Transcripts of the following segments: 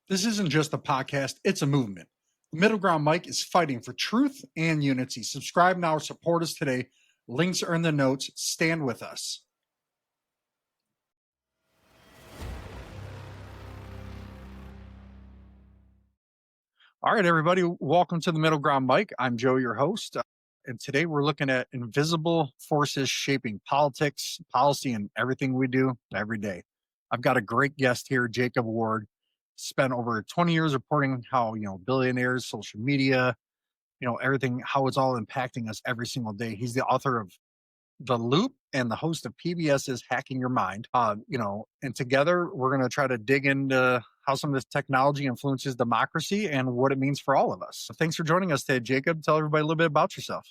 This isn't just a podcast, it's a movement. The Middle Ground Mike is fighting for truth and unity. Subscribe now or support us today. Links are in the notes. Stand with us. All right, everybody, welcome to the Middle Ground Mike. I'm Joe, your host. And today we're looking at invisible forces shaping politics, policy, and everything we do every day. I've got a great guest here, Jacob Ward. Spent over 20 years reporting how, billionaires, social media, everything, how it's all impacting us every single day. He's the author of The Loop and the host of PBS's Hacking Your Mind. And together we're going to try to dig into how some of this technology influences democracy and what it means for all of us. So thanks for joining us today, Jacob. Tell everybody a little bit about yourself.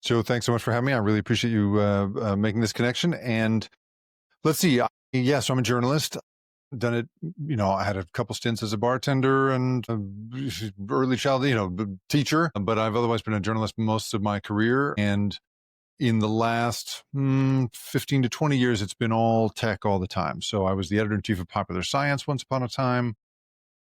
Joe, thanks so much for having me. I really appreciate you making this connection. And let's see. So I'm a journalist. Done it, I had a couple stints as a bartender and early childhood, teacher, but I've otherwise been a journalist most of my career. And in the last 15 to 20 years, it's been all tech all the time. So I was the editor-in-chief of Popular Science once upon a time.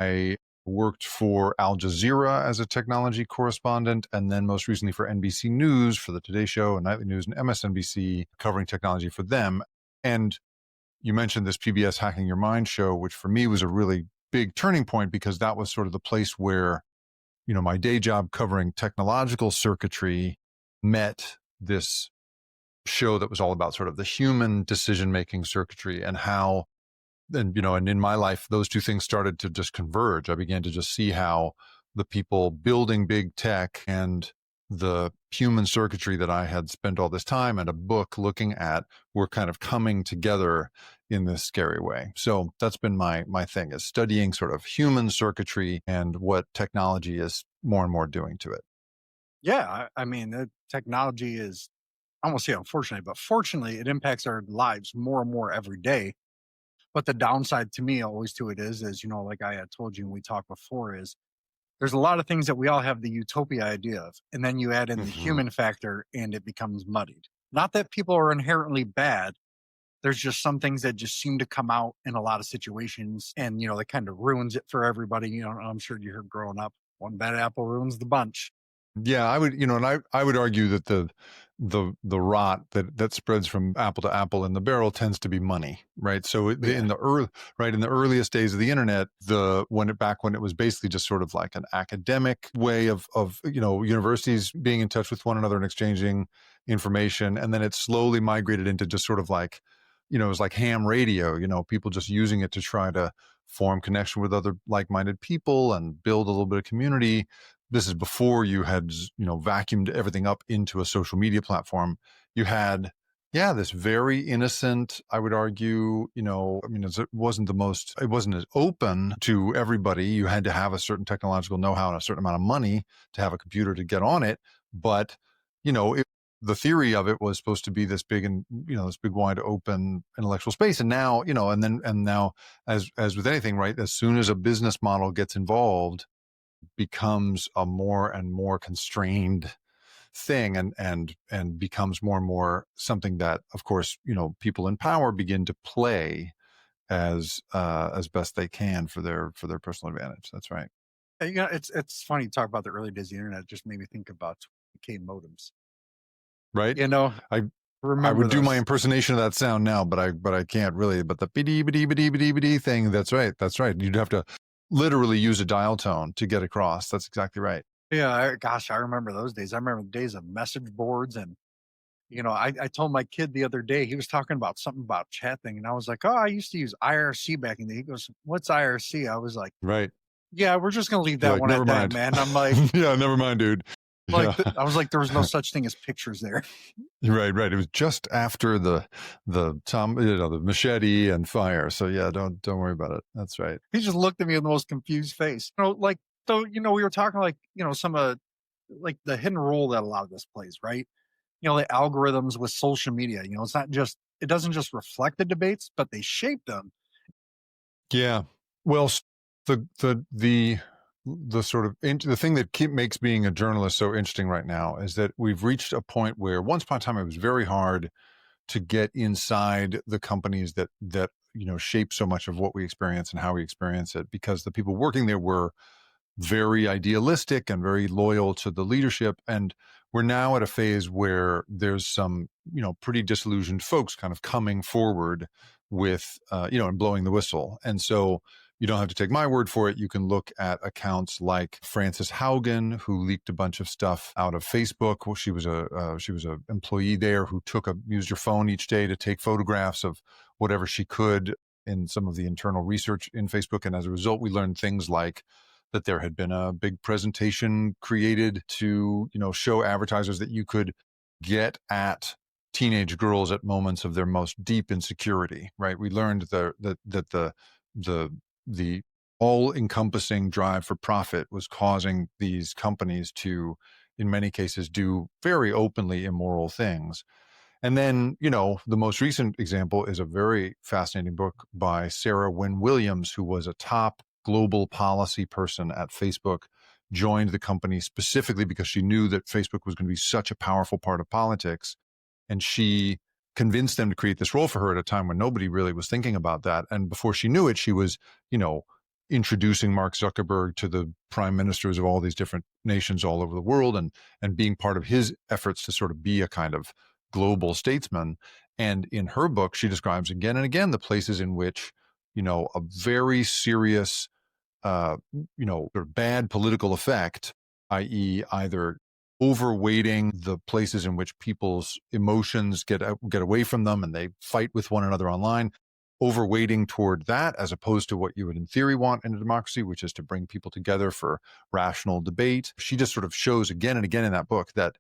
I worked for Al Jazeera as a technology correspondent, and then most recently for NBC News, for the Today Show and Nightly News and MSNBC, covering technology for them. And you mentioned this PBS Hacking Your Mind show, which for me was a really big turning point because that was sort of the place where, my day job covering technological circuitry met this show that was all about sort of the human decision-making circuitry and how, and in my life, those two things started to just converge. I began to just see how the people building big tech and the human circuitry that I had spent all this time and a book looking at were kind of coming together in this scary way. So that's been my thing, is studying sort of human circuitry and what technology is more and more doing to it. Yeah, I mean, the technology is, I won't say unfortunately, but fortunately, it impacts our lives more and more every day. But the downside to me always to it is, like I had told you when we talked before, is there's a lot of things that we all have the utopia idea of. And then you add in the human factor and it becomes muddied. Not that people are inherently bad. There's just some things that just seem to come out in a lot of situations and, that kind of ruins it for everybody. I'm sure you heard growing up, one bad apple ruins the bunch. Yeah, I would, and I would argue that the rot that spreads from apple to apple in the barrel tends to be money, right? So in the earliest days of the internet, when it was basically just sort of like an academic way of universities being in touch with one another and exchanging information, and then it slowly migrated into just sort of like, it was like ham radio, people just using it to try to form connection with other like-minded people and build a little bit of community. This is before you had, vacuumed everything up into a social media platform. You had, this very innocent, I would argue, it wasn't as open to everybody. You had to have a certain technological know-how and a certain amount of money to have a computer to get on it. But, the theory of it was supposed to be this big and, this big wide open intellectual space. And now, and now as with anything, right, as soon as a business model gets involved, becomes a more and more constrained thing and becomes more and more something that, of course, people in power begin to play as best they can for their personal advantage. That's right. It's funny to talk about the early days of the internet. It just made me think about 20K modems. Right. I remember would do my impersonation of that sound now, but I can't really. But the biddy thing. That's right. You'd have to literally use a dial tone to get across. That's exactly right. Yeah, I remember those days. I remember the days of message boards. And, I told my kid the other day, he was talking about something about chat thing. And I was like, oh, I used to use IRC back in the day. He goes, what's IRC? I was like, right. Yeah, we're just going to leave that one at that, man. I'm like, yeah, never mind, dude. I was like, there was no such thing as pictures there. Right. It was just after the machete and fire. So yeah, don't worry about it. That's right. He just looked at me with the most confused face. We were talking some of like the hidden role that a lot of this plays, right? The algorithms with social media, it doesn't just reflect the debates, but they shape them. Yeah. Well, the sort of the thing that makes being a journalist so interesting right now is that we've reached a point where once upon a time it was very hard to get inside the companies that shape so much of what we experience and how we experience it, because the people working there were very idealistic and very loyal to the leadership. And we're now at a phase where there's some, pretty disillusioned folks kind of coming forward with, and blowing the whistle. And so you don't have to take my word for it. You can look at accounts like Frances Haugen, who leaked a bunch of stuff out of Facebook. Well, she was a employee there who used her phone each day to take photographs of whatever she could in some of the internal research in Facebook. And as a result, we learned things like that there had been a big presentation created to, show advertisers that you could get at teenage girls at moments of their most deep insecurity, right? We learned that the all-encompassing drive for profit was causing these companies to, in many cases, do very openly immoral things. And then, the most recent example is a very fascinating book by Sarah Wynne Williams, who was a top global policy person at Facebook, joined the company specifically because she knew that Facebook was going to be such a powerful part of politics. And she convinced them to create this role for her at a time when nobody really was thinking about that. And before she knew it, she was, introducing Mark Zuckerberg to the prime ministers of all these different nations all over the world, and being part of his efforts to sort of be a kind of global statesman. And in her book, she describes again and again the places in which, a very serious, sort of bad political effect, i.e., either overweighting the places in which people's emotions get away from them and they fight with one another online, overweighting toward that as opposed to what you would in theory want in a democracy, which is to bring people together for rational debate. She just sort of shows again and again in that book that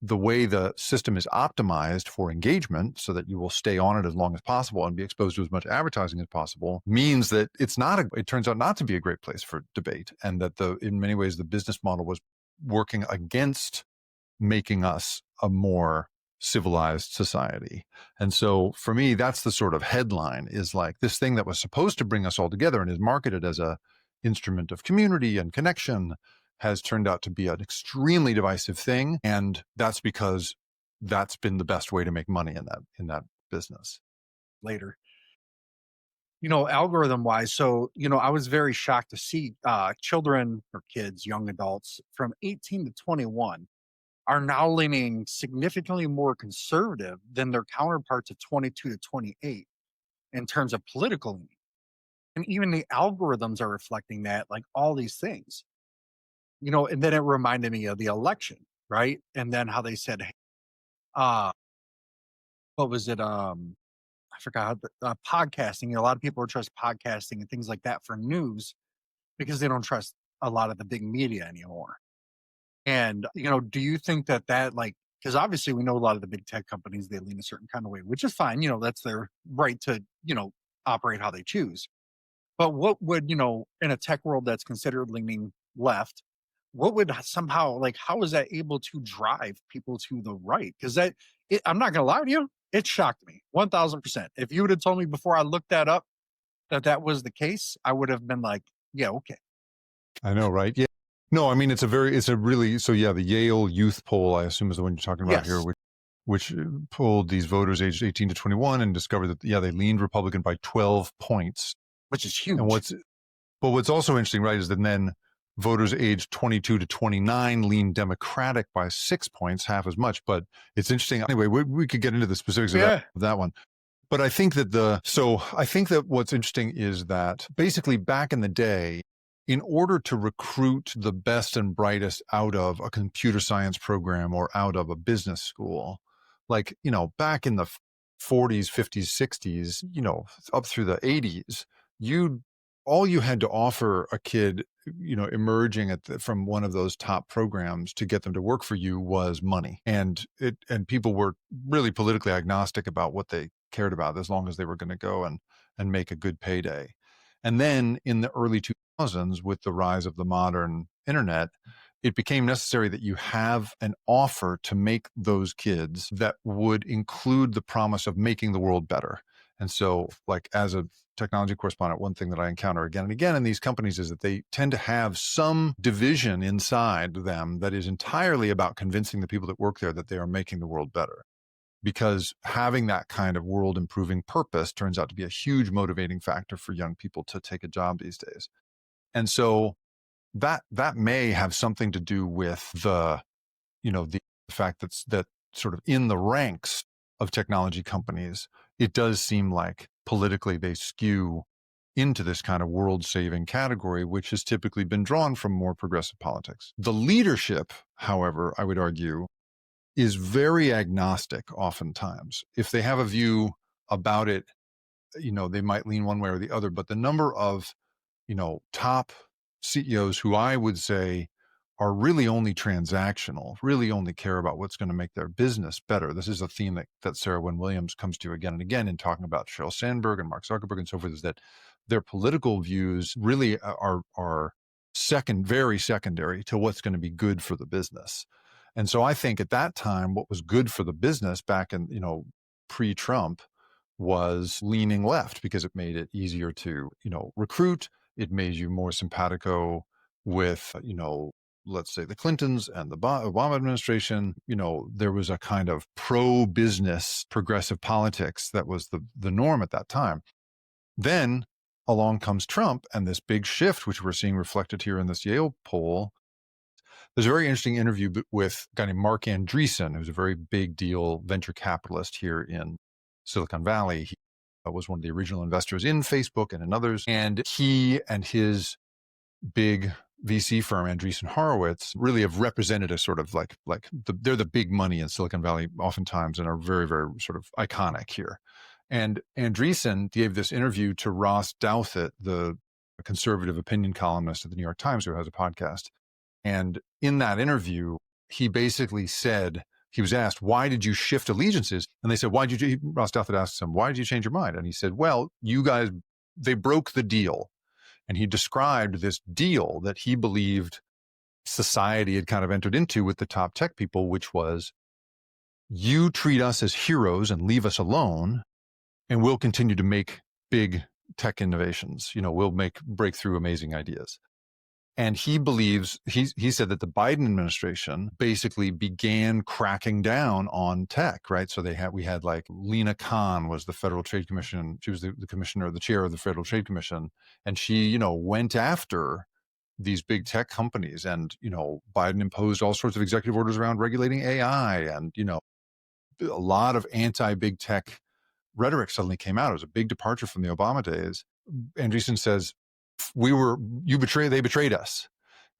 the way the system is optimized for engagement so that you will stay on it as long as possible and be exposed to as much advertising as possible means that it turns out not to be a great place for debate. And that in many ways, the business model was working against making us a more civilized society. And so for me, that's the sort of headline, is like this thing that was supposed to bring us all together and is marketed as a instrument of community and connection has turned out to be an extremely divisive thing. And that's because that's been the best way to make money in that business. Later, algorithm wise. So, I was very shocked to see children or kids, young adults from 18 to 21 are now leaning significantly more conservative than their counterparts of 22 to 28 in terms of political leaning. And even the algorithms are reflecting that, like all these things. And then it reminded me of the election, right? And then how they said, hey, what was it? I forgot, podcasting. A lot of people are trust podcasting and things like that for news because they don't trust a lot of the big media anymore. And, do you think that because obviously we know a lot of the big tech companies, they lean a certain kind of way, which is fine. That's their right to, operate how they choose. But what would, in a tech world that's considered leaning left, what would somehow, how is that able to drive people to the right? Because I'm not going to lie to you, it shocked me 1000%. If you would have told me before I looked that up that was the case, I would have been like, yeah, okay. I know, right? Yeah. No, I mean, the Yale youth poll, I assume, is the one you're talking about here, which polled these voters aged 18 to 21 and discovered that, they leaned Republican by 12 points. Which is huge. And what's also interesting, right, is that then voters aged 22 to 29 leaned Democratic by 6 points, half as much. But it's interesting. Anyway, we could get into the specifics of that one. But I think that what's interesting is that basically back in the day, in order to recruit the best and brightest out of a computer science program or out of a business school, back in the 40s, 50s, 60s, up through the 80s, all you had to offer a kid, emerging from one of those top programs to get them to work for you was money. And people were really politically agnostic about what they cared about as long as they were going to go and make a good payday. And then in the early 2000s, with the rise of the modern internet, it became necessary that you have an offer to make those kids that would include the promise of making the world better. And so, as a technology correspondent, one thing that I encounter again and again in these companies is that they tend to have some division inside them that is entirely about convincing the people that work there that they are making the world better. because having that kind of world improving purpose turns out to be a huge motivating factor for young people to take a job these days. And so that may have something to do with the fact that sort of in the ranks of technology companies, it does seem like politically they skew into this kind of world-saving category, which has typically been drawn from more progressive politics. The leadership, however, I would argue, is very agnostic oftentimes. If they have a view about it, they might lean one way or the other, but the number of, top CEOs who I would say are really only transactional, really only care about what's going to make their business better. This is a theme that Sarah Wynne Williams comes to again and again in talking about Sheryl Sandberg and Mark Zuckerberg and so forth, is that their political views really are very secondary to what's going to be good for the business. And so I think at that time, what was good for the business back in, pre-Trump was leaning left because it made it easier to, recruit. It made you more simpatico with, let's say the Clintons and the Obama administration. There was a kind of pro-business progressive politics that was the norm at that time. Then along comes Trump and this big shift, which we're seeing reflected here in this Yale poll. There's a very interesting interview with a guy named Mark Andreessen, who's a very big deal venture capitalist here in Silicon Valley. He was one of the original investors in Facebook and in others. And he and his big VC firm, Andreessen Horowitz, really have represented a sort of they're the big money in Silicon Valley oftentimes and are very, very sort of iconic here. And Andreessen gave this interview to Ross Douthat, the conservative opinion columnist at the New York Times, who has a podcast. And in that interview, he basically said, he was asked, why did you shift allegiances? And they said, Ross Douthat asked him, why did you change your mind? And he said, well, you guys, they broke the deal. And he described this deal that he believed society had kind of entered into with the top tech people, which was, you treat us as heroes and leave us alone, and we'll continue to make big tech innovations. We'll break through amazing ideas. And he believes, he said that the Biden administration basically began cracking down on tech, right? So we had like Lena Khan was the Federal Trade Commission. She was the commissioner, the chair of the Federal Trade Commission. And she, went after these big tech companies. And, Biden imposed all sorts of executive orders around regulating AI. And, a lot of anti-big tech rhetoric suddenly came out. It was a big departure from the Obama days. Andreessen says, they betrayed us.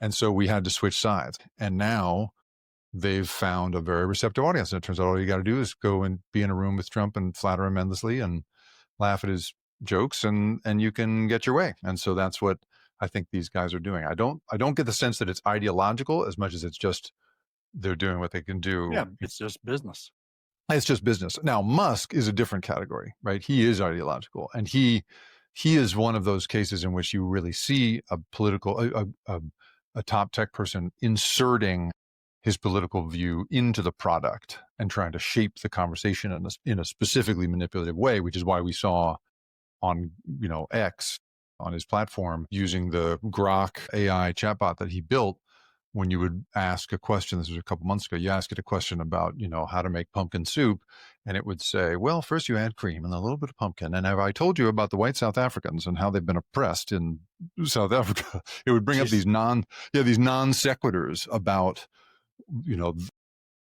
And so we had to switch sides. And now they've found a very receptive audience. And it turns out all you got to do is go and be in a room with Trump and flatter him endlessly and laugh at his jokes, and you can get your way. And so that's what I think these guys are doing. I don't get the sense that it's ideological as much as it's just they're doing what they can do. Yeah, it's just business. It's just business. Now, Musk is a different category, right? He is ideological, and he is one of those cases in which you really see a top tech person inserting his political view into the product and trying to shape the conversation in a specifically manipulative way, which is why we saw on X, on his platform, using the Grok AI chatbot that he built. When you would ask a question, this was a couple months ago, you ask it a question about, how to make pumpkin soup, and it would say, well, first you add cream and a little bit of pumpkin. And have I told you about the white South Africans and how they've been oppressed in South Africa? It would bring up these non sequiturs about,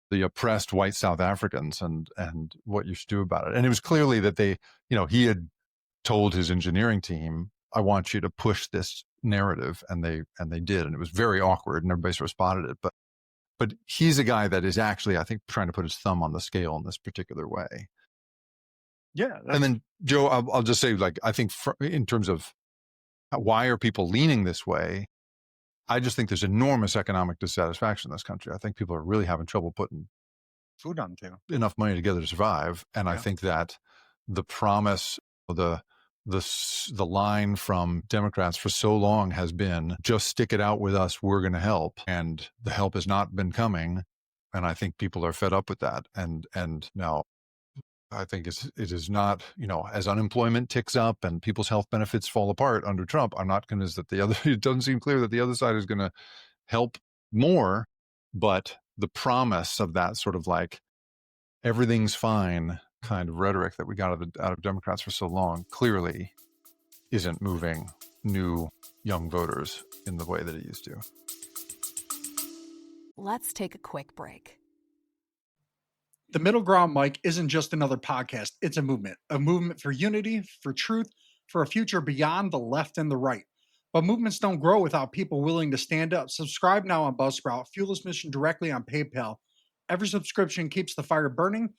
the oppressed white South Africans and what you should do about it. And it was clearly that he had told his engineering team, I want you to push this narrative, and they did, and it was very awkward, and everybody sort of spotted it. But he's a guy that is actually, I think, trying to put his thumb on the scale in this particular way. Yeah, and then Joe, I'll just say, I think in terms of why are people leaning this way, I just think there's enormous economic dissatisfaction in this country. I think people are really having trouble putting food on the table, enough money together to survive, and I think that the promise, the line from Democrats for so long has been, just stick it out with us, we're going to help. And the help has not been coming. And I think people are fed up with that. And now I think it is not, as unemployment ticks up and people's health benefits fall apart under Trump, I'm not convinced that it doesn't seem clear that the other side is going to help more. But the promise of that sort of everything's fine kind of rhetoric that we got out of Democrats for so long clearly isn't moving new young voters in the way that it used to. Let's take a quick break. The Middle Ground Mike isn't just another podcast, it's a movement for unity, for truth, for a future beyond the left and the right. But movements don't grow without people willing to stand up. Subscribe now on Buzzsprout, fuel this mission directly on PayPal. Every subscription keeps the fire burning.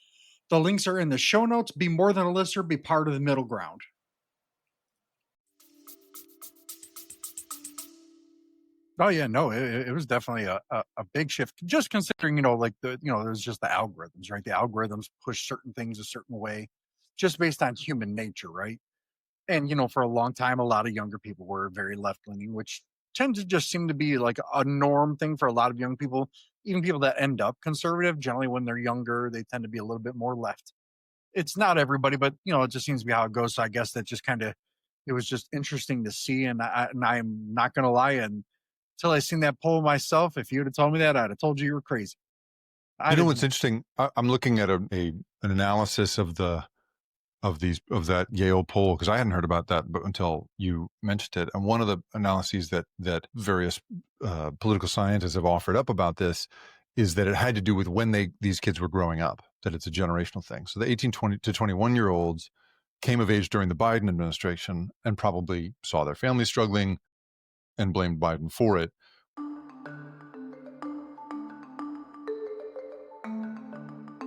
The links are in the show notes. Be more than a listener, be part of the middle ground. Oh yeah, no, it was definitely a big shift. Just considering, like there's just the algorithms, right? The algorithms push certain things a certain way, just based on human nature, right? And for a long time, a lot of younger people were very left leaning, which tends to just seem to be like a norm thing for a lot of young people. Even people that end up conservative, generally when they're younger, they tend to be a little bit more left. It's not everybody, but it just seems to be how it goes. So I guess that just kind of it was just interesting to see, and I'm not gonna lie, and until I seen that poll myself, if you would have told me that, I'd have told you were crazy. What's interesting? I'm looking at an analysis of that Yale poll, because I hadn't heard about that until you mentioned it. And one of the analyses that various political scientists have offered up about this is that it had to do with when these kids were growing up, that it's a generational thing. So the 18 to 21-year-olds came of age during the Biden administration and probably saw their families struggling and blamed Biden for it.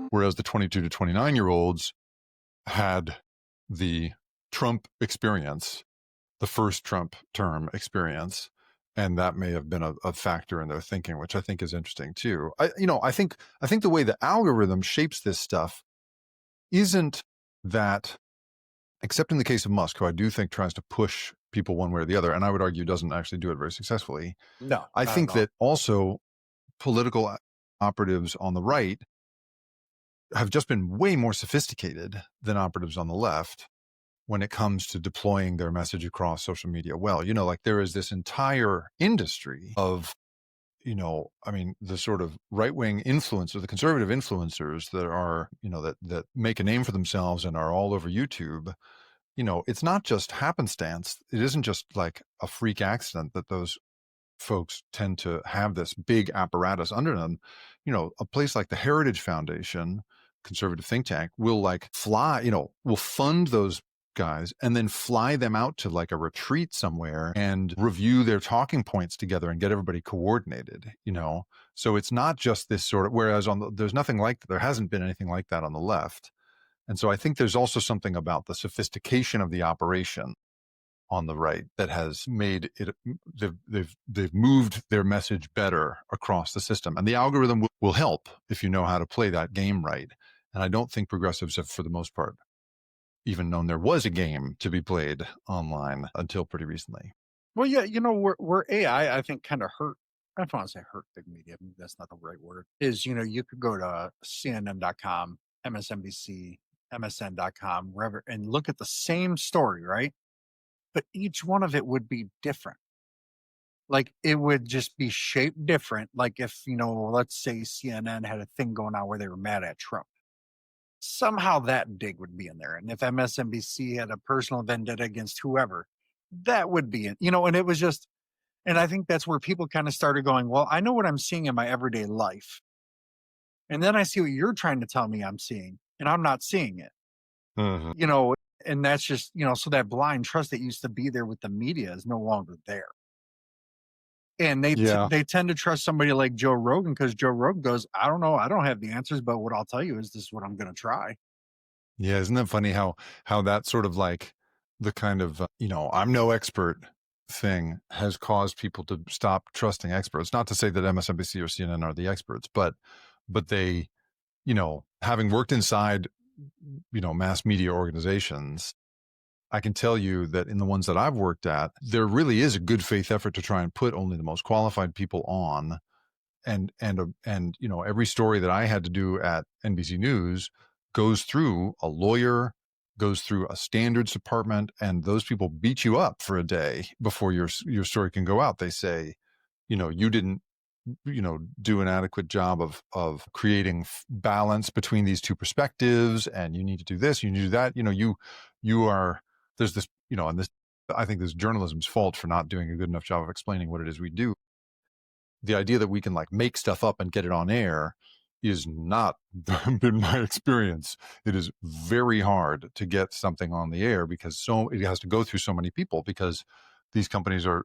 Whereas the 22 to 29-year-olds had the Trump experience, the first Trump term experience, and that may have been a factor in their thinking, which I think is interesting too. I think the way the algorithm shapes this stuff isn't that, except in the case of Musk, who I do think tries to push people one way or the other, and I would argue doesn't actually do it very successfully. No, I think that also political operatives on the right have just been way more sophisticated than operatives on the left when it comes to deploying their message across social media. Well, like there is this entire industry of, the sort of right-wing influencer, the conservative influencers that are, that make a name for themselves and are all over YouTube. It's not just happenstance. It isn't just like a freak accident that those folks tend to have this big apparatus under them. A place like the Heritage Foundation, conservative think tank, will will fund those guys and then fly them out to like a retreat somewhere and review their talking points together and get everybody coordinated, so it's not just this sort of, whereas there's nothing like that. There hasn't been anything like that on the left. And so I think there's also something about the sophistication of the operation on the right that has made it, they've moved their message better across the system. And the algorithm will help if you know how to play that game right. And I don't think progressives have, for the most part, even known there was a game to be played online until pretty recently. Well, yeah, where AI, I think, kind of hurt. I don't want to say hurt big media. That's not the right word. Is, you could go to CNN.com, MSNBC, MSN.com, wherever, and look at the same story, right? But each one of it would be different. Like it would just be shaped different. Like if, let's say CNN had a thing going on where they were mad at Trump. Somehow that dig would be in there. And if MSNBC had a personal vendetta against whoever, that would be in, and it was just, and I think that's where people kind of started going, well, I know what I'm seeing in my everyday life. And then I see what you're trying to tell me I'm seeing, and I'm not seeing it. Mm-hmm. And that's just, so that blind trust that used to be there with the media is no longer there. And they tend to trust somebody like Joe Rogan because Joe Rogan goes, I don't know, I don't have the answers, but what I'll tell you is this is what I'm going to try. Yeah, isn't that funny how that sort of like the kind of, I'm no expert thing has caused people to stop trusting experts. Not to say that MSNBC or CNN are the experts, but they, having worked inside, mass media organizations, I can tell you that in the ones that I've worked at, there really is a good faith effort to try and put only the most qualified people on. And every story that I had to do at NBC News goes through a lawyer, goes through a standards department, and those people beat you up for a day before your story can go out. They say, you didn't do an adequate job of creating balance between these two perspectives, and you need to do this, you need to do that. You are there's this, and this, I think, this journalism's fault for not doing a good enough job of explaining what it is we do. The idea that we can like make stuff up and get it on air is not been my experience. It is very hard to get something on the air because it has to go through so many people, because these companies are,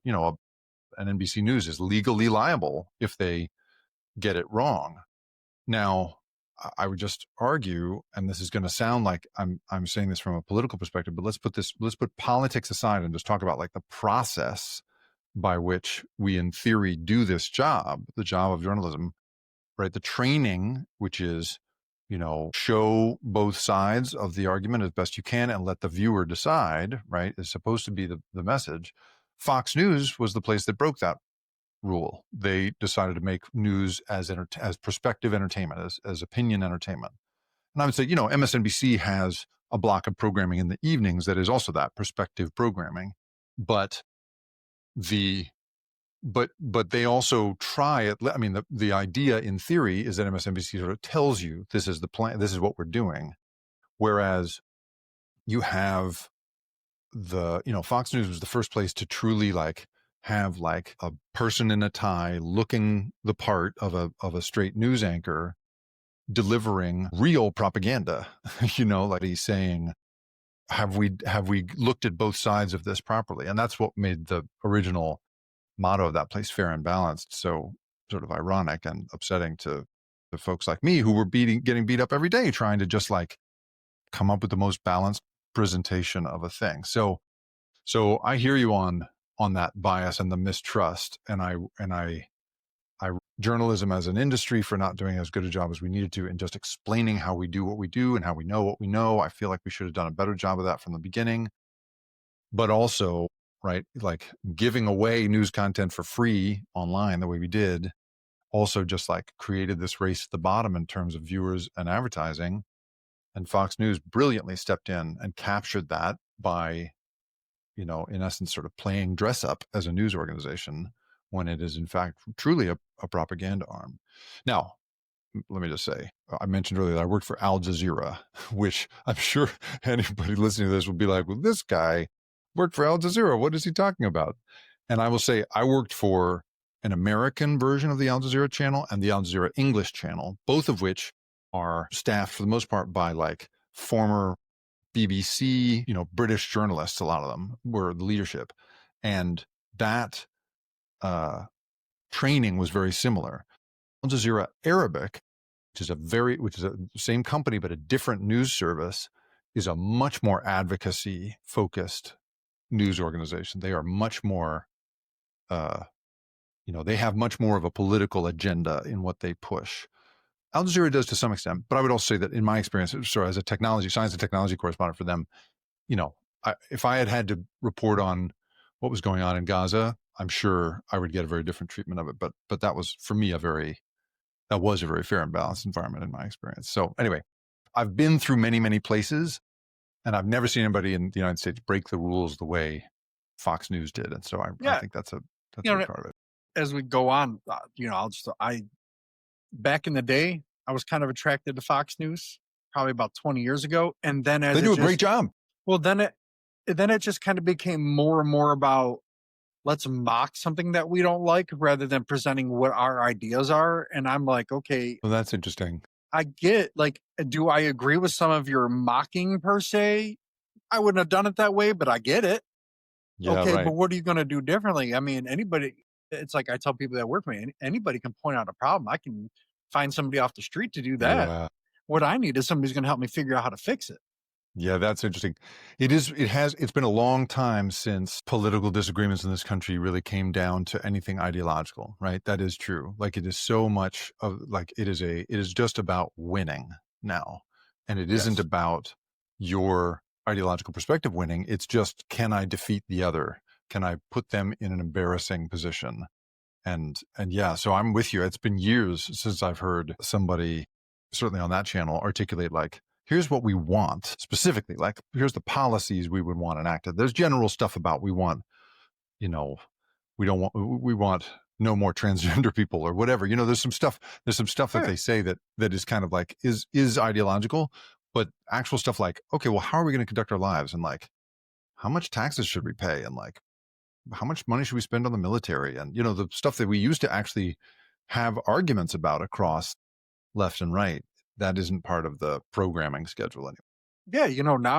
an NBC News is legally liable if they get it wrong. Now, I would just argue, and this is going to sound like I'm saying this from a political perspective, but let's put politics aside and just talk about like the process by which we in theory do this job, the job of journalism, right? The training, which is, show both sides of the argument as best you can and let the viewer decide, right, is supposed to be the message. Fox News was the place that broke that rule. They decided to make news as perspective entertainment, as opinion entertainment. And I would say, MSNBC has a block of programming in the evenings that is also that perspective programming, but but they also try it. I mean, the idea in theory is that MSNBC sort of tells you this is the plan, this is what we're doing, whereas you have Fox News was the first place to truly like have like a person in a tie looking the part of a straight news anchor delivering real propaganda. Like he's saying, have we looked at both sides of this properly? And that's what made the original motto of that place, fair and balanced, so sort of ironic and upsetting to the folks like me who were getting beat up every day trying to just like come up with the most balanced presentation of a thing. So I hear you on that bias and the mistrust, and I journalism as an industry for not doing as good a job as we needed to in just explaining how we do what we do and how we know what we know. I feel like we should have done a better job of that from the beginning. But also, right, like giving away news content for free online the way we did also just like created this race to the bottom in terms of viewers and advertising. And Fox News brilliantly stepped in and captured that by, in essence, sort of playing dress up as a news organization when it is in fact truly a propaganda arm. Now, let me just say, I mentioned earlier that I worked for Al Jazeera, which I'm sure anybody listening to this will be like, well, this guy worked for Al Jazeera. What is he talking about? And I will say, I worked for an American version of the Al Jazeera channel and the Al Jazeera English channel, both of which are staffed for the most part by like former BBC, British journalists. A lot of them were the leadership. And that training was very similar. Al Jazeera Arabic, which is a same company, but a different news service, is a much more advocacy focused news organization. They are much more, they have much more of a political agenda in what they push. Al Jazeera does to some extent, but I would also say that in my experience, as a science and technology correspondent for them, if I had to report on what was going on in Gaza, I'm sure I would get a very different treatment of it. But that was, for me, a very fair and balanced environment in my experience. So anyway, I've been through many, many places, and I've never seen anybody in the United States break the rules the way Fox News did. And so I think that's a big part of it. As we go on, back in the day, I was kind of attracted to Fox News probably about 20 years ago. And then they do a great job. Well, then it just kind of became more and more about, let's mock something that we don't like rather than presenting what our ideas are. And I'm like, okay. Well, that's interesting. I get, like, do I agree with some of your mocking per se? I wouldn't have done it that way, but I get it. Yeah, okay, right. But what are you going to do differently? I mean, it's like I tell people that work for me, anybody can point out a problem. I can find somebody off the street to do that. Yeah. What I need is somebody's going to help me figure out how to fix it. Yeah, that's interesting. It's been a long time since political disagreements in this country really came down to anything ideological, right? That is true. Like, it is so much of, like, it is just about winning now. And it isn't about your ideological perspective winning. It's just, can I defeat the other? Can I put them in an embarrassing position? And yeah, so I'm with you. It's been years since I've heard somebody, certainly on that channel, articulate like, here's what we want specifically, like, here's the policies we would want enacted. There's general stuff about we want no more transgender people or whatever. There's some stuff that Yeah. they say that is kind of like is ideological, but actual stuff like, okay, well, how are we going to conduct our lives, and like, how much taxes should we pay, and like, how much money should we spend on the military, and the stuff that we used to actually have arguments about across left and right, that isn't part of the programming schedule anymore. Yeah,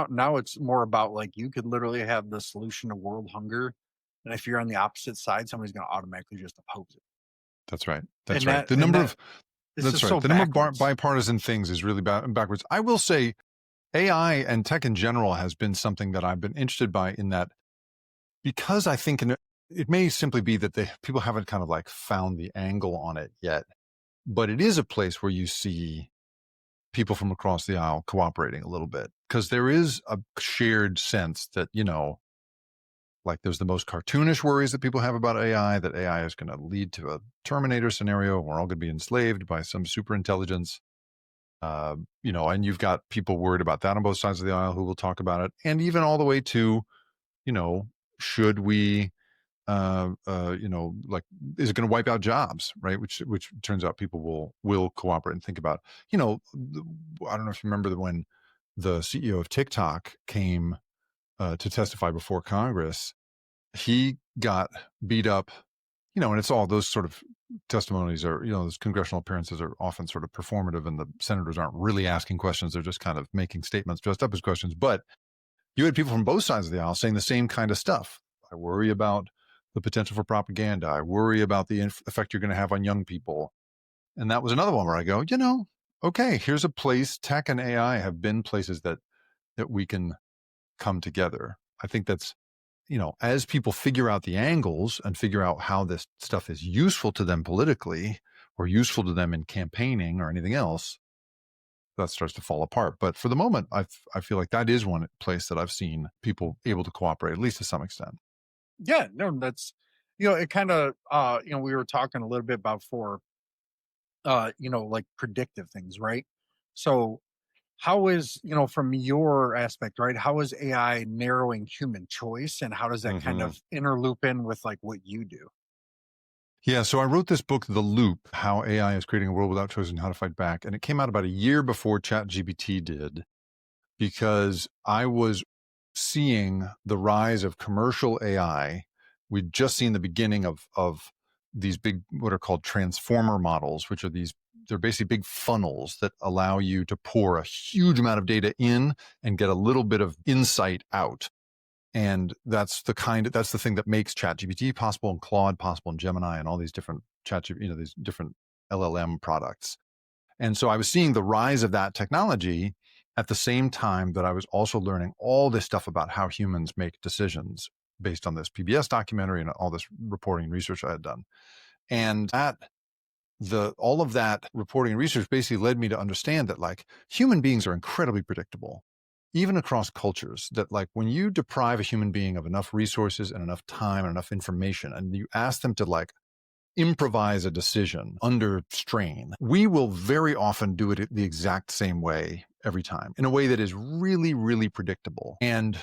now it's more about like you could literally have the solution to world hunger, and if you're on the opposite side, somebody's going to automatically just oppose it. That's right. And That's right. that and that it's That's just right. so The number of backwards. bipartisan things is really backwards. I will say AI and tech in general has been something that I've been interested by, in that, because I think it may simply be that people haven't kind of like found the angle on it yet, but it is a place where you see people from across the aisle cooperating a little bit, because there is a shared sense that, like, there's the most cartoonish worries that people have about AI, that AI is going to lead to a Terminator scenario. We're all going to be enslaved by some super intelligence. And you've got people worried about that on both sides of the aisle who will talk about it. And even all the way to, should we, like, is it going to wipe out jobs, right? Which turns out people will cooperate and think about. I don't know if you remember when the CEO of TikTok came to testify before Congress. He got beat up, and it's all those sort of testimonies, or those congressional appearances are often sort of performative, and the senators aren't really asking questions. They're just kind of making statements dressed up as questions. But you had people from both sides of the aisle saying the same kind of stuff. I worry about the potential for propaganda. I worry about the effect you're going to have on young people. And that was another one where I go, okay, here's a place. Tech and AI have been places that we can come together. I think that's, as people figure out the angles and figure out how this stuff is useful to them politically, or useful to them in campaigning or anything else, that starts to fall apart. But for the moment, I feel like that is one place that I've seen people able to cooperate, at least to some extent. Yeah, no, that's it kind of we were talking a little bit about before, like predictive things, right? So how is, from your aspect, right? How is AI narrowing human choice, and how does that kind Mm-hmm. of interloop in with like what you do? Yeah, so I wrote this book, The Loop: How AI is Creating a World Without Choice and How to Fight Back. And it came out about a year before ChatGPT did, because I was seeing the rise of commercial AI. We'd just seen the beginning of these big, what are called transformer models, which are they're basically big funnels that allow you to pour a huge amount of data in and get a little bit of insight out. And that's the thing that makes ChatGPT possible, and Claude possible, and Gemini, and all these different these different LLM products. And so I was seeing the rise of that technology at the same time that I was also learning all this stuff about how humans make decisions based on this PBS documentary and all this reporting and research I had done. And all of that reporting and research basically led me to understand that, like, human beings are incredibly predictable, even across cultures. That, like, when you deprive a human being of enough resources and enough time and enough information, and you ask them to, like, improvise a decision under strain, we will very often do it the exact same way every time, in a way that is really, really predictable. And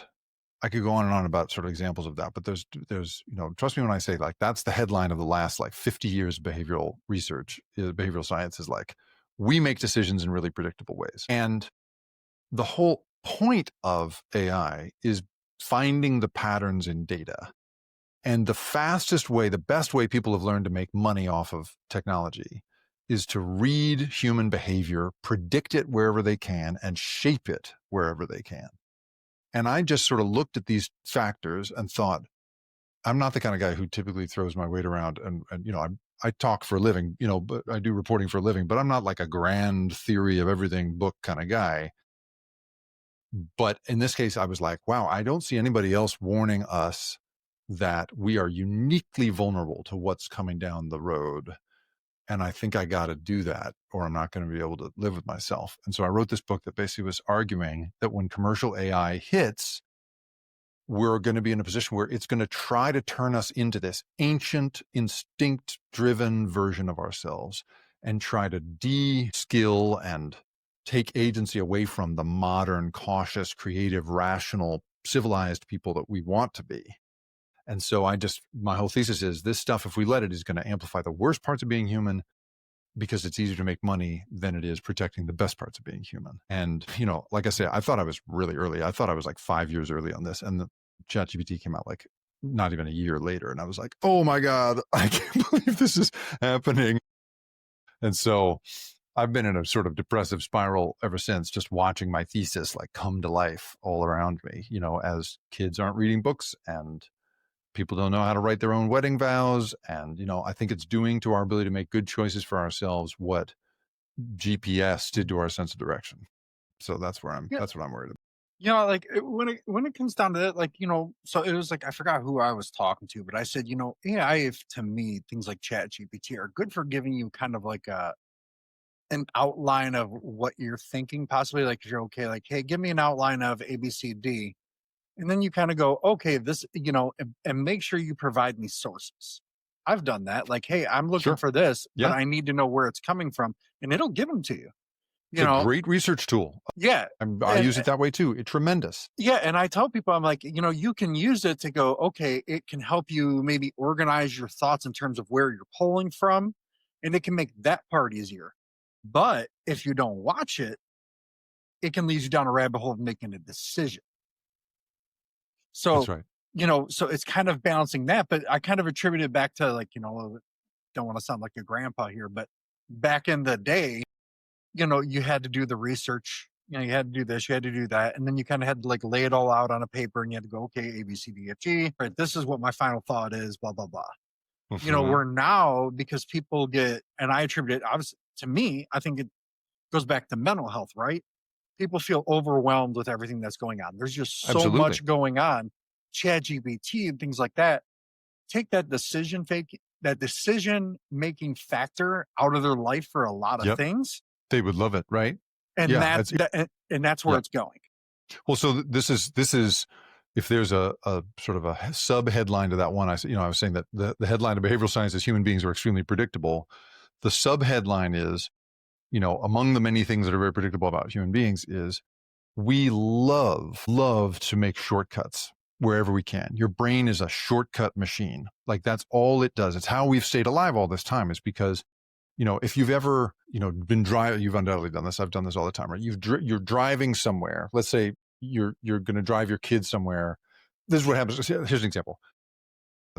I could go on and on about sort of examples of that, but there's, trust me when I say, like, that's the headline of the last, like, 50 years of behavioral research. Behavioral science is like, we make decisions in really predictable ways. And the whole point of AI is finding the patterns in data. And the fastest way, the best way people have learned to make money off of technology is to read human behavior, predict it wherever they can, and shape it wherever they can. And I just sort of looked at these factors and thought, I'm not the kind of guy who typically throws my weight around. And I talk for a living, but I do reporting for a living, but I'm not like a grand theory of everything book kind of guy. But in this case, I was like, wow, I don't see anybody else warning us that we are uniquely vulnerable to what's coming down the road. And I think I got to do that, or I'm not going to be able to live with myself. And so I wrote this book that basically was arguing that when commercial AI hits, we're going to be in a position where it's going to try to turn us into this ancient, instinct-driven version of ourselves, and try to de-skill and take agency away from the modern, cautious, creative, rational, civilized people that we want to be. And so my whole thesis is this stuff, if we let it, is going to amplify the worst parts of being human because it's easier to make money than it is protecting the best parts of being human. And, like I say, I thought I was really early. I thought I was like 5 years early on this. And the ChatGPT came out like not even a year later. And I was like, oh my God, I can't believe this is happening. And so I've been in a sort of depressive spiral ever since, just watching my thesis like come to life all around me, as kids aren't reading books and people don't know how to write their own wedding vows. And, I think it's doing to our ability to make good choices for ourselves what GPS did to our sense of direction. So that's what I'm worried about. Like when it comes down to that, so it was like, I forgot who I was talking to, but I said, AI, to me, things like Chat GPT are good for giving you kind of like an outline of what you're thinking, possibly like if you're okay, like, hey, give me an outline of ABCD. And then you kind of go, okay, this, and make sure you provide me sources. I've done that. Like, hey, I'm looking for this, but I need to know where it's coming from. And it'll give them to you. It's a great research tool. Yeah. I use it that way too. It's tremendous. Yeah. And I tell people, I'm like, you can use it to go, okay, it can help you maybe organize your thoughts in terms of where you're pulling from. And it can make that part easier. But if you don't watch it, it can lead you down a rabbit hole of making a decision. So, that's right. So it's kind of balancing that, but I kind of attribute it back to like, don't want to sound like a grandpa here, but back in the day, you had to do the research, you had to do this, you had to do that. And then you kind of had to like lay it all out on a paper and you had to go, okay, A, B, C, D, F, G, right? This is what my final thought is, blah, blah, blah. Mm-hmm. Where now, because people get, and I attribute it obviously to me, I think it goes back to mental health, right? People feel overwhelmed with everything that's going on. There's just so much going on. ChatGPT and things like that take that decision making factor out of their life for a lot of things. They would love it, right? And that's where it's going. Well, so this is if there's a sort of a sub headline to that one, I was saying that the headline of behavioral science is human beings are extremely predictable. The sub headline is, among the many things that are very predictable about human beings is we love to make shortcuts wherever we can. Your brain is a shortcut machine. Like that's all it does. It's how we've stayed alive all this time is because, if you've ever, been driving, you've undoubtedly done this. I've done this all the time, right? You're driving somewhere. Let's say you're going to drive your kids somewhere. This is what happens. Here's an example.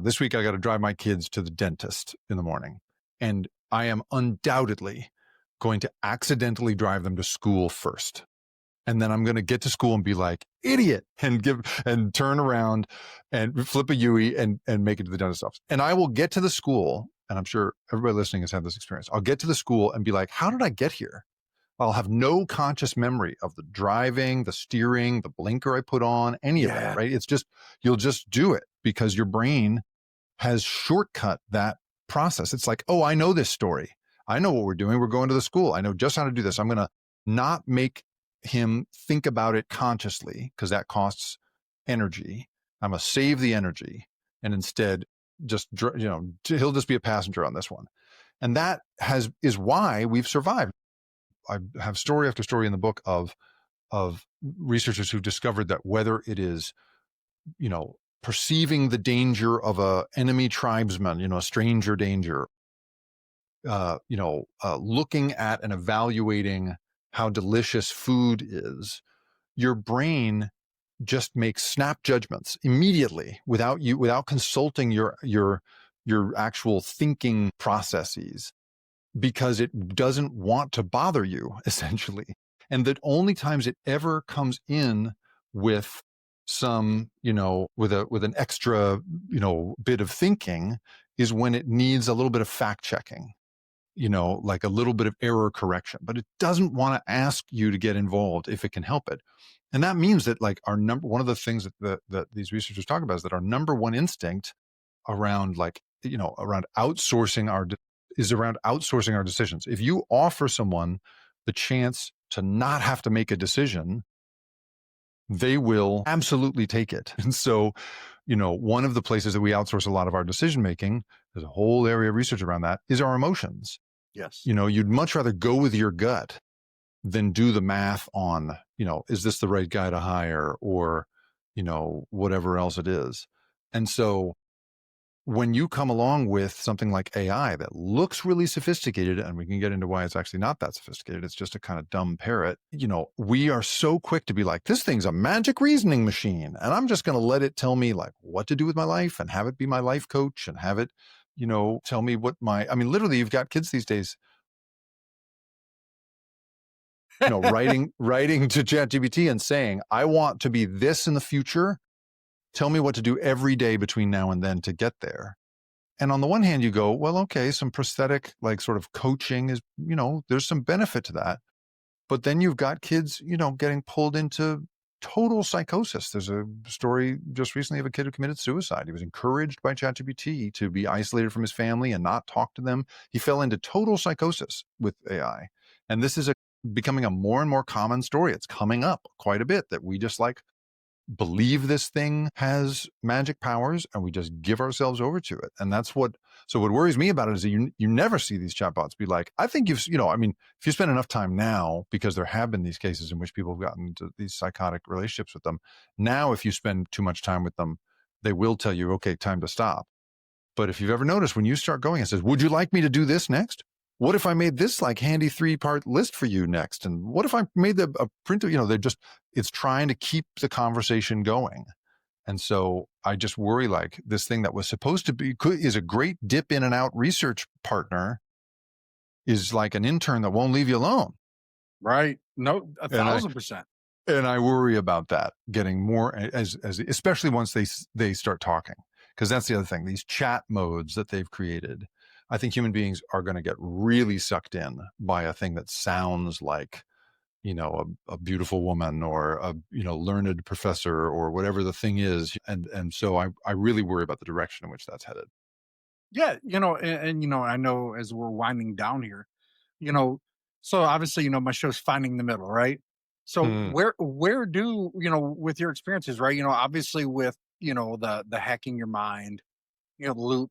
This week, I got to drive my kids to the dentist in the morning, and I am undoubtedly going to accidentally drive them to school first. And then I'm going to get to school and be like, idiot, and turn around and flip a U-ey and make it to the dentist's office. And I will get to the school, and I'm sure everybody listening has had this experience. I'll get to the school and be like, how did I get here? I'll have no conscious memory of the driving, the steering, the blinker I put on, any of that, right? It's just, you'll just do it because your brain has shortcut that process. It's like, oh, I know this story. I know what we're doing. We're going to the school. I know just how to do this. I'm going to not make him think about it consciously because that costs energy. I'm going to save the energy and instead just, he'll just be a passenger on this one. And that is why we've survived. I have story after story in the book of researchers who've discovered that whether it is, perceiving the danger of a enemy tribesman, a stranger danger, looking at and evaluating how delicious food is, your brain just makes snap judgments immediately without consulting your actual thinking processes, because it doesn't want to bother you, essentially. And the only times it ever comes in with some, with an extra, bit of thinking is when it needs a little bit of fact checking, like a little bit of error correction, but it doesn't want to ask you to get involved if it can help it. And that means that like one of the things that these researchers talk about is that our number one instinct around around outsourcing our decisions. If you offer someone the chance to not have to make a decision, they will absolutely take it. And so, one of the places that we outsource a lot of our decision making, there's a whole area of research around that, is our emotions. Yes. You'd much rather go with your gut than do the math on, is this the right guy to hire or, whatever else it is. And so when you come along with something like AI that looks really sophisticated, and we can get into why it's actually not that sophisticated, it's just a kind of dumb parrot, we are so quick to be like, this thing's a magic reasoning machine, and I'm just going to let it tell me like what to do with my life and have it be my life coach and have it, tell me what literally you've got kids these days, writing to ChatGPT and saying, I want to be this in the future. Tell me what to do every day between now and then to get there. And on the one hand, you go, well, okay, some prosthetic, like sort of coaching is, there's some benefit to that. But then you've got kids, getting pulled into total psychosis. There's a story just recently of a kid who committed suicide. He was encouraged by ChatGPT to be isolated from his family and not talk to them. He fell into total psychosis with AI. And this is becoming a more and more common story. It's coming up quite a bit that we just believe this thing has magic powers and we just give ourselves over to it. And that's what worries me about it is that you never see these chatbots be like, I think if you spend enough time now, because there have been these cases in which people have gotten into these psychotic relationships with them. Now, if you spend too much time with them, they will tell you, okay, time to stop. But if you've ever noticed, when you start going, it says, would you like me to do this next? What if I made this like handy 3-part list for you next? And what if I made a print of, it's trying to keep the conversation going. And so I just worry like this thing that was supposed to be, is a great dip in and out research partner is like an intern that won't leave you alone. Right. No, 1,000%. And I worry about that getting more as especially once they start talking, because that's the other thing, these chat modes that they've created. I think human beings are going to get really sucked in by a thing that sounds like, a beautiful woman or a, learned professor or whatever the thing is. And so I really worry about the direction in which that's headed. Yeah. I know as we're winding down here, so obviously, my show's Finding the Middle, right? So where do, with your experiences, right? Obviously with, the hacking your mind, the loop,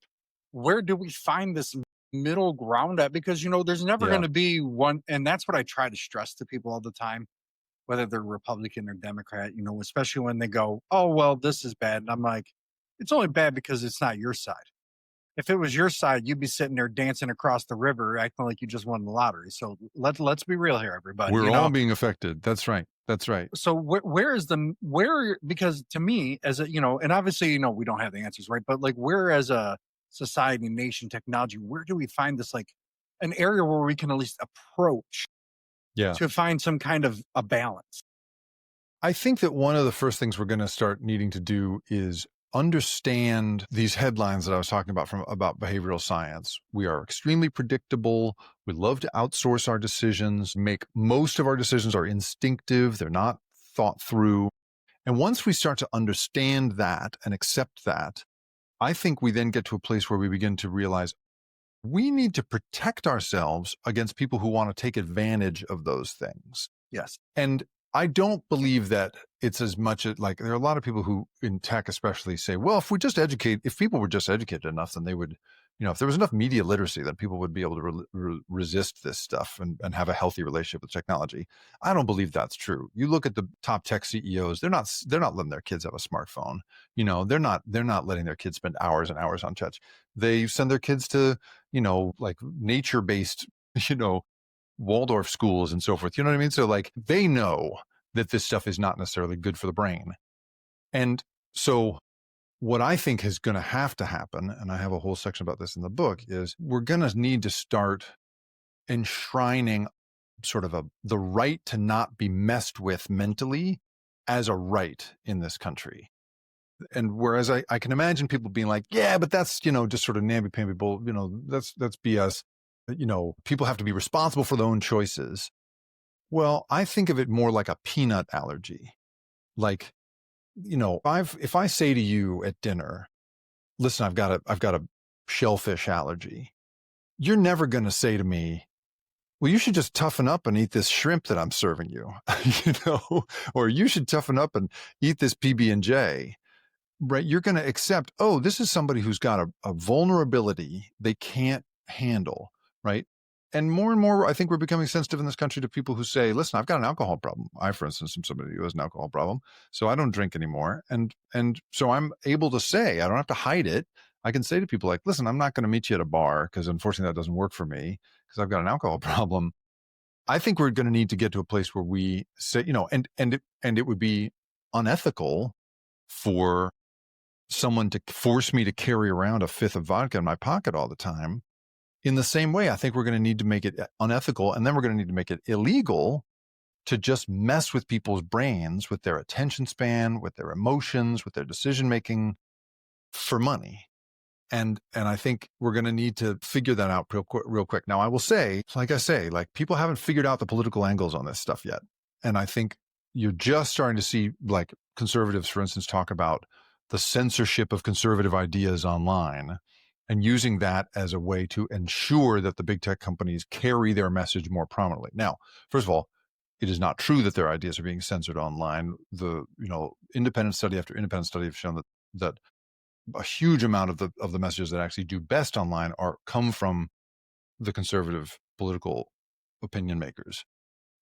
where do we find this middle ground at? Because, there's never going to be one. And that's what I try to stress to people all the time, whether they're Republican or Democrat, especially when they go, oh, well, this is bad. And I'm like, it's only bad because it's not your side. If it was your side, you'd be sitting there dancing across the river, acting like you just won the lottery. So let's be real here, everybody. We're all being affected. That's right. That's right. So because to me, as a, and obviously, we don't have the answers, right? But like, where as a society, nation, technology, where do we find this, like an area where we can at least approach to find some kind of a balance? I think that one of the first things we're going to start needing to do is understand these headlines that I was talking about about behavioral science. We are extremely predictable. We love to outsource our decisions, most of our decisions are instinctive. They're not thought through. And once we start to understand that and accept that, I think we then get to a place where we begin to realize we need to protect ourselves against people who want to take advantage of those things. Yes. And I don't believe that it's as much like there are a lot of people who in tech especially say, well, if people were just educated enough, then they would, if there was enough media literacy, then people would be able to resist this stuff and have a healthy relationship with technology. I don't believe that's true. You look at the top tech CEOs, they're not letting their kids have a smartphone. They're not letting their kids spend hours and hours on chat. They send their kids to, like nature-based, Waldorf schools and so forth. You know what I mean? So like they know that this stuff is not necessarily good for the brain. And so what I think is going to have to happen, and I have a whole section about this in the book, is we're going to need to start enshrining sort of the right to not be messed with mentally as a right in this country. And whereas I can imagine people being like, yeah, but that's, just sort of namby-pamby bull, that's BS. People have to be responsible for their own choices. Well, I think of it more like a peanut allergy. Like, if I say to you at dinner, listen, I've got a shellfish allergy, you're never going to say to me, well, you should just toughen up and eat this shrimp that I'm serving you, or you should toughen up and eat this PB&J. Right? You're going to accept, this is somebody who's got a vulnerability they can't handle. Right. and more, I think we're becoming sensitive in this country to people who say, listen, I've got an alcohol problem. I, for instance, am somebody who has an alcohol problem, so I don't drink anymore. And so I'm able to say, I don't have to hide it. I can say to people like, listen, I'm not going to meet you at a bar because unfortunately that doesn't work for me because I've got an alcohol problem. I think we're going to need to get to a place where we say, and it would be unethical for someone to force me to carry around a fifth of vodka in my pocket all the time. In the same way, I think we're going to need to make it unethical, and then we're going to need to make it illegal to just mess with people's brains, with their attention span, with their emotions, with their decision making for money. And I think we're going to need to figure that out real quick. Now, I will say, like people haven't figured out the political angles on this stuff yet. And I think you're just starting to see like conservatives, for instance, talk about the censorship of conservative ideas online and using that as a way to ensure that the big tech companies carry their message more prominently. Now, first of all, it is not true that their ideas are being censored online. The independent study after independent study have shown that a huge amount of the messages that actually do best online come from the conservative political opinion makers.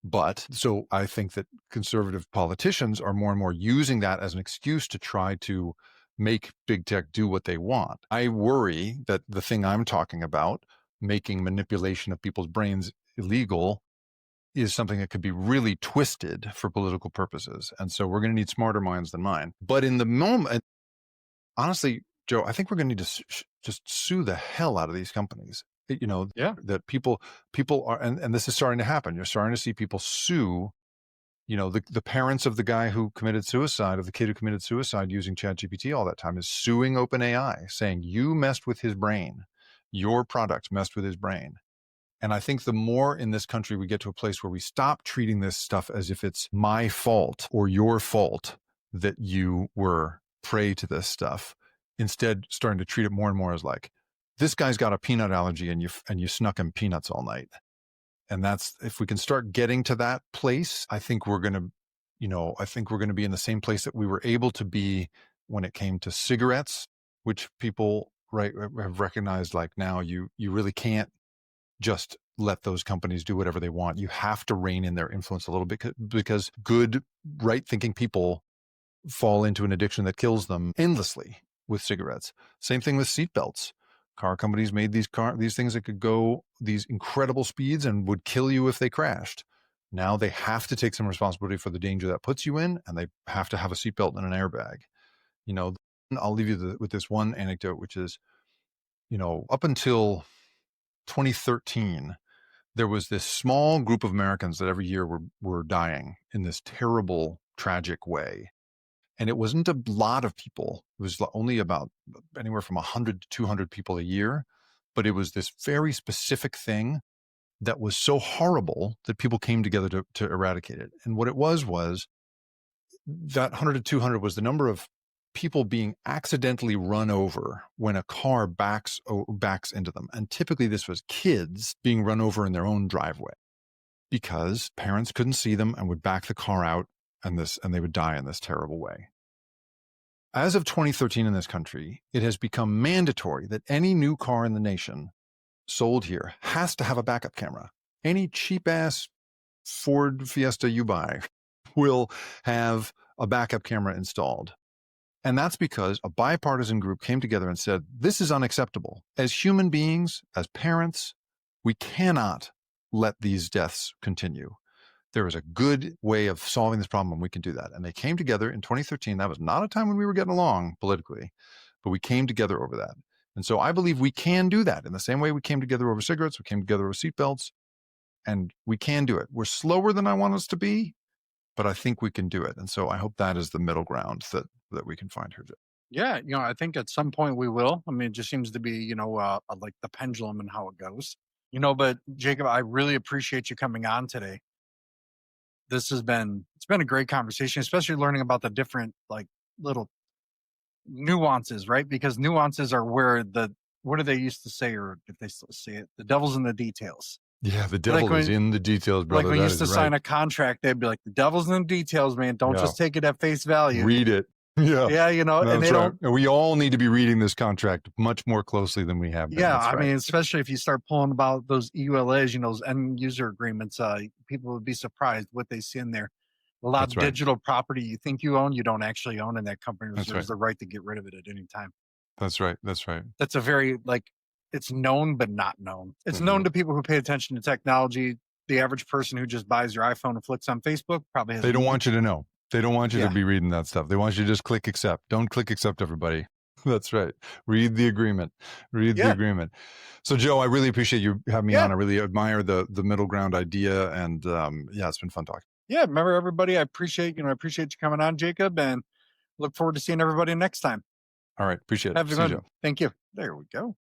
But so I think that conservative politicians are more and more using that as an excuse to try to make big tech do what they want. I worry that the thing I'm talking about, making manipulation of people's brains illegal, is something that could be really twisted for political purposes. And so we're going to need smarter minds than mine. But in the moment, honestly, Joe, I think we're going to need to just sue the hell out of these companies. That people are, and this is starting to happen. You're starting to see people sue, the parents of the guy who committed suicide, of the kid who committed suicide using ChatGPT all that time, is suing OpenAI, saying you messed with his brain, your product messed with his brain. And I think the more in this country we get to a place where we stop treating this stuff as if it's my fault or your fault that you were prey to this stuff, instead starting to treat it more and more as like, this guy's got a peanut allergy and you snuck him peanuts all night. And that's, if we can start getting to that place, I think we're going to be in the same place that we were able to be when it came to cigarettes, which people have recognized, like, now you really can't just let those companies do whatever they want. You have to rein in their influence a little bit, because good, right-thinking people fall into an addiction that kills them endlessly with cigarettes. Same thing with seatbelts. Car companies made these things that could go these incredible speeds and would kill you if they crashed. Now they have to take some responsibility for the danger that puts you in, and they have to have a seatbelt and an airbag. I'll leave you with this one anecdote, which is, up until 2013, there was this small group of Americans that every year were dying in this terrible, tragic way. And it wasn't a lot of people. It was only about anywhere from 100 to 200 people a year. But it was this very specific thing that was so horrible that people came together to eradicate it. And what it was that 100 to 200 was the number of people being accidentally run over when a car backs into them. And typically this was kids being run over in their own driveway because parents couldn't see them and would back the car out, and they would die in this terrible way. As of 2013 in this country, it has become mandatory that any new car in the nation sold here has to have a backup camera. Any cheap-ass Ford Fiesta you buy will have a backup camera installed. And that's because a bipartisan group came together and said, this is unacceptable. As human beings, as parents, we cannot let these deaths continue. There is a good way of solving this problem, and we can do that. And they came together in 2013. That was not a time when we were getting along politically, but we came together over that. And so I believe we can do that in the same way we came together over cigarettes, we came together over seatbelts, and we can do it. We're slower than I want us to be, but I think we can do it. And so I hope that is the middle ground that we can find here. Yeah, I think at some point we will. I mean, it just seems to be, like the pendulum and how it goes. But Jacob, I really appreciate you coming on today. It's been a great conversation, especially learning about the different like little nuances, right? Because nuances are where what do they used to say, or if they still say it, the devil's in the details. Yeah, the devil is in the details, brother. Like when you used to sign a contract, they'd be like, the devil's in the details, man. Don't just take it at face value. Read it. Yeah. Yeah, you know, and That's they right. don't. And we all need to be reading this contract much more closely than we have been. Yeah, That's I right. mean, especially if you start pulling about those EULAs, you know, those end user agreements, people would be surprised what they see in there. A lot That's of right. digital property you think you own, you don't actually own, and that company That's reserves right. the right to get rid of it at any time. That's right. That's right. That's a very like it's known but not known. It's Mhm. known to people who pay attention to technology. The average person who just buys your iPhone and flicks on Facebook probably has. They don't want you to know. They don't want you Yeah. to be reading that stuff. They want you to just click accept. Don't click accept, everybody. That's right. Read the agreement. Read the Yeah. agreement. So, Joe, I really appreciate you having me Yeah. on. I really admire the middle ground idea, and yeah, it's been fun talking. Yeah. Remember, everybody, I appreciate you coming on, Jacob, and look forward to seeing everybody next time. All right, appreciate it. Have a See you, good Joe. one. Thank you. There we go.